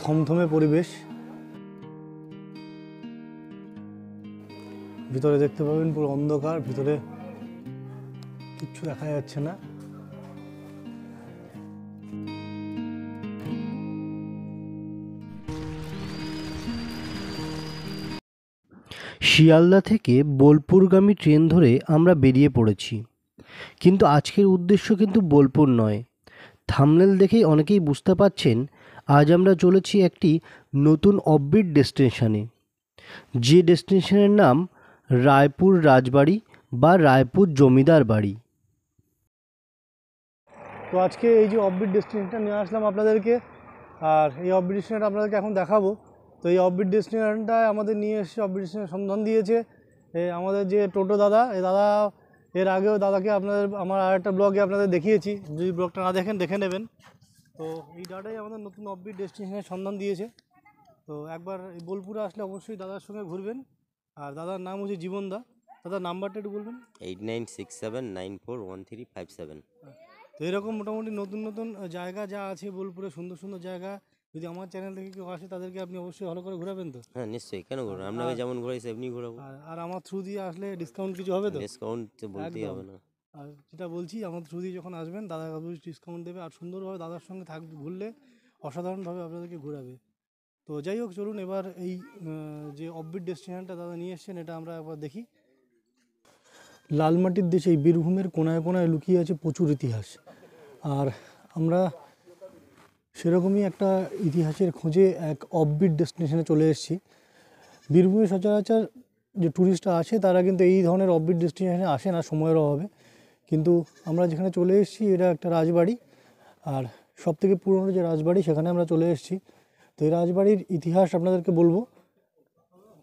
থমথমে পরিবেশ। ভিতরে দেখতে পাবেন পুরো অন্ধকার, ভিতরে কিচ্ছু দেখা যাচ্ছে না। শিয়ালদা থেকে বোলপুরগামী ট্রেন ধরে আমরা বেরিয়ে পড়েছি, কিন্তু আজকের উদ্দেশ্য কিন্তু বোলপুর নয়। থাম্বনেল দেখেই অনেকেই বুঝতে পারছেন আজ আমরা চলেছি একটি নতুন অফবিট ডেস্টিনেশনে, যে ডেস্টিনেশনের নাম রায়পুর রাজবাড়ি বা রায়পুর জমিদার বাড়ি। তো আজকে এই যে অফবিট ডেস্টিনেশনটা নিয়ে আসলাম আপনাদেরকে, আর এই অফবিট ডেস্টিনেশনটা আপনাদেরকে এখন দেখাবো। তো এই অফবিট ডেস্টিনেশনটায় আমাদের নিয়ে এসে অফবিট ডেস্টিনেশন সন্ধান দিয়েছে আমাদের যে টোটো দাদা। এই দাদা এর আগেও দাদাকে আমার আরেকটা ব্লগে আপনাদের দেখিয়েছি, যদি ব্লগটা না দেখেন দেখে নেবেন। তো এই দাদাই আমাদের নতুন অফবিট ডেস্টিনেশনের সন্ধান দিয়েছে। তো একবার বোলপুরে আসলে অবশ্যই দাদার সঙ্গে ঘুরবেন। আর দাদার নাম হচ্ছে জীবন দা। দাদার নাম্বারটা একটু বলবেন। 8967941357। তো এরকম মোটামুটি নতুন নতুন জায়গা যা আছে বোলপুরে, সুন্দর সুন্দর জায়গা, যদি আমার চ্যানেল থেকে কেউ আসে তাদেরকে আপনি অবশ্যই ভালো করে ঘোরাবেন। তো হ্যাঁ, নিশ্চয়ই, কেন ঘুরবো, আপনাকে যেমন ঘুরাইছে এমনি ঘুরাবো। আর আমার থ্রু দিয়ে আসলে ডিসকাউন্ট কিছু হবে তো? ডিসকাউন্ট তো বলতেই হবে না। আর যেটা বলছি, আমার থ্রু দিয়ে যখন আসবেন দাদা অবশ্যই ডিসকাউন্ট দেবে, আর সুন্দরভাবে দাদার সঙ্গে ঘুরলে অসাধারণভাবে আপনাদেরকে ঘোরাবে। তো যাই হোক, চলুন এবার এই যে অফবিট ডেস্টিনেশনটা দাদা নিয়ে এসছেন এটা আমরা একবার দেখি। লালমাটির দেশে এই বীরভূমের কোনায় কোনায় লুকিয়ে আছে প্রচুর ইতিহাস, আর আমরা সেরকমই একটা ইতিহাসের খোঁজে এক অফবিট ডেস্টিনেশনে চলে এসেছি। বীরভূমে সচরাচর যে ট্যুরিস্টরা আসে তারা কিন্তু এই ধরনের অফবিট ডেস্টিনেশনে আসে না সময়ের অভাবে, কিন্তু আমরা যেখানে চলে এসেছি এটা একটা রাজবাড়ি, আর সবথেকে পুরনো যে রাজবাড়ি সেখানে আমরা চলে এসেছি। তো এই রাজবাড়ির ইতিহাস আপনাদেরকে বলবো,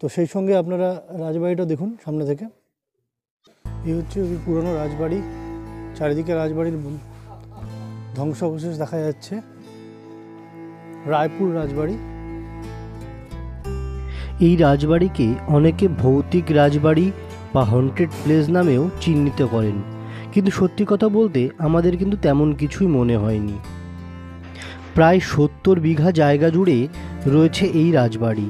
তো সেই সঙ্গে আপনারা রাজবাড়িটা দেখুন সামনে থেকে। এই হচ্ছে ওই পুরনো রাজবাড়ি, চারিদিকে রাজবাড়ির ধ্বংসাবশেষ দেখা যাচ্ছে। রায়পুর রাজবাড়ি। এই রাজবাড়িকে অনেকে ভৌতিক রাজবাড়ি বা হন্টেড প্লেস নামেও চিহ্নিত করেন, কিন্তু সত্যি কথা বলতে আমাদের কিন্তু তেমন কিছুই মনে হয়নি। প্রায় 70 বিঘা জায়গা জুড়ে রয়েছে এই রাজবাড়ি।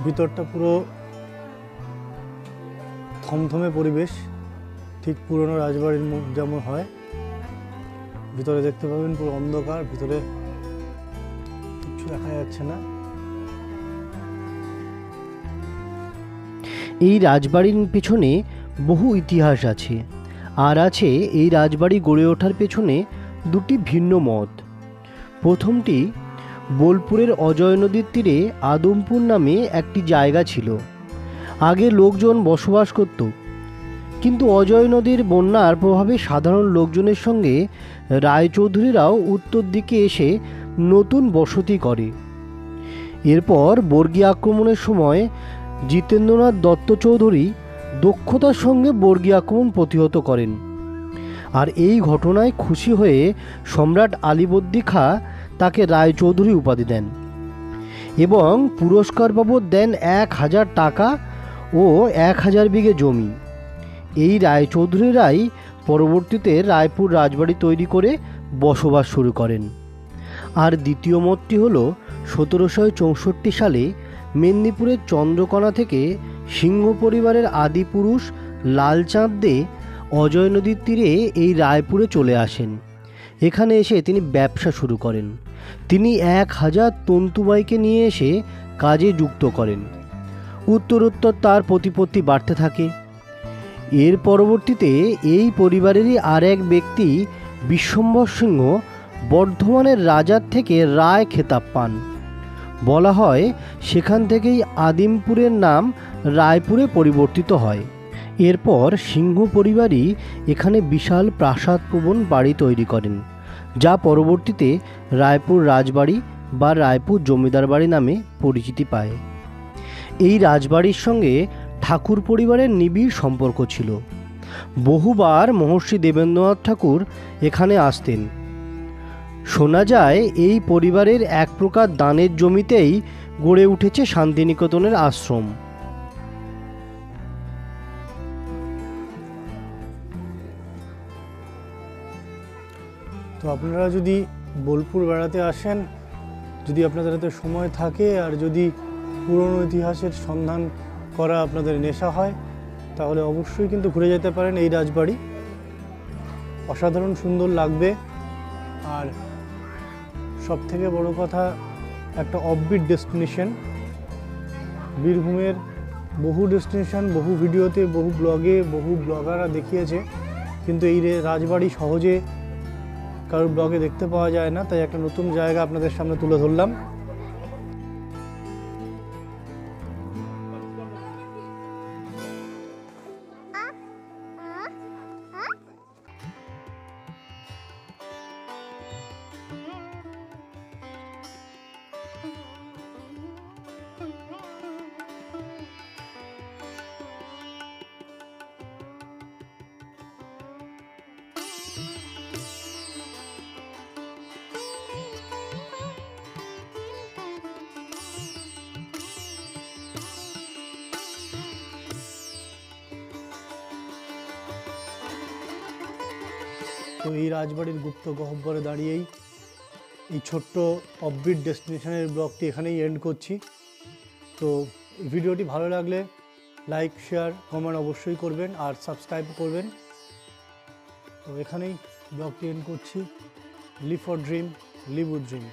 ভিতরটা পুরো থমথমে পরিবেশ, ঠিক পুরনো রাজবাড়ির মুখ যেমন হয়। ভিতরে দেখতে পাবেন পুরো অন্ধকার, ভিতরে কিছু দেখা যাচ্ছে না। এই রাজবাড়ির পেছনে বহু ইতিহাস আছে, আর আছে এই রাজবাড়ি গড়ে ওঠার পেছনে দুটি ভিন্ন মত। প্রথমটি, বোলপুরের অজয় নদীর তীরে আদমপুর নামে একটি জায়গা ছিল, আগে লোকজন বসবাস করত, কিন্তু অজয় নদীর বন্যার প্রভাবে সাধারণ লোকজনের সঙ্গে রায়চৌধুরীরাও উত্তর দিকে এসে নতুন বসতি করে। এরপর বর্গী আক্রমণের সময় জিতেন্দ্রনাথ দত্ত চৌধুরী দক্ষতার সঙ্গে বর্গী আক্রমণ প্রতিহত করেন, আর এই ঘটনায় খুশি হয়ে সম্রাট আলীবর্দী খাঁ তাকে রায়চৌধুরী উপাধি দেন এবং পুরস্কার বাবদ দেন 1000 টাকা ও 1000 বিঘে জমি। এই রায়চৌধুরীরাই পরবর্তীতে রায়পুর রাজবাড়ি তৈরি করে বসবাস শুরু করেন। আর দ্বিতীয় মতটি হল 1764 সালে মেদিনীপুরের চন্দ্রকোনা থেকে সিংহ পরিবারের আদি পুরুষ লালচাঁদ দে অজয় নদীর তীরে এই রায়পুরে চলে আসেন। এখানে এসে তিনি ব্যবসা শুরু করেন। তিনি 1000 তন্তুবাইকে নিয়ে এসে কাজে যুক্ত করেন। উত্তরোত্তর তার প্রতিপত্তি বাড়তে থাকে। এর পরবর্তীতে এই পরিবারেরই আর এক ব্যক্তি বিশ্বম্ভর সিংহ বর্ধমানের রাজার থেকে রায় খেতাব পান। বলা হয় সেখান থেকেই আদিমপুরের নাম রায়পুরে পরিবর্তিত হয়। এরপর সিংহ পরিবারই এখানে বিশাল প্রাসাদপ্রবণ বাড়ি তৈরি করেন, যা পরবর্তীতে রায়পুর রাজবাড়ি বা রায়পুর জমিদার বাড়ি নামে পরিচিতি পায়। এই রাজবাড়ির সঙ্গে ঠাকুর পরিবারের নিবিড় সম্পর্ক ছিল। বহুবার মহর্ষি দেবেন্দ্রনাথ ঠাকুর এখানে আসতেন। শোনা যায় এই পরিবারের এক প্রকার দানের জমিতেই গড়ে উঠেছে শান্তিনিকেতনের আশ্রম। তো আপনারা যদি বোলপুর বেড়াতে আসেন, যদি আপনাদের হাতে সময় থাকে আর যদি পুরনো ইতিহাসের সন্ধান করা আপনাদের নেশা হয়, তাহলে অবশ্যই কিন্তু ঘুরে যেতে পারেন এই রাজবাড়ি। অসাধারণ সুন্দর লাগবে। আর সবথেকে বড় কথা, একটা অফবিট ডেস্টিনেশন। বীরভূমের বহু ডেস্টিনেশন, বহু ভিডিওতে, বহু ব্লগে, বহু ব্লগাররা দেখিয়েছে, কিন্তু এই রাজবাড়ি সহজে কারোর ব্লগে দেখতে পাওয়া যায় না। তাই একটা নতুন জায়গা আপনাদের সামনে তুলে ধরলাম। তো এই রাজবাড়ির গুপ্ত গহ্বরে দাঁড়িয়েই এই ছোট্ট অফবিট ডেস্টিনেশনের ব্লগটি এখানেই এন্ড করছি। তো ভিডিওটি ভালো লাগলে লাইক, শেয়ার, কমেন্ট অবশ্যই করবেন আর সাবস্ক্রাইব করবেন। তো এখানেই ব্লগটি এন্ড করছি। Live for dream, live with dream.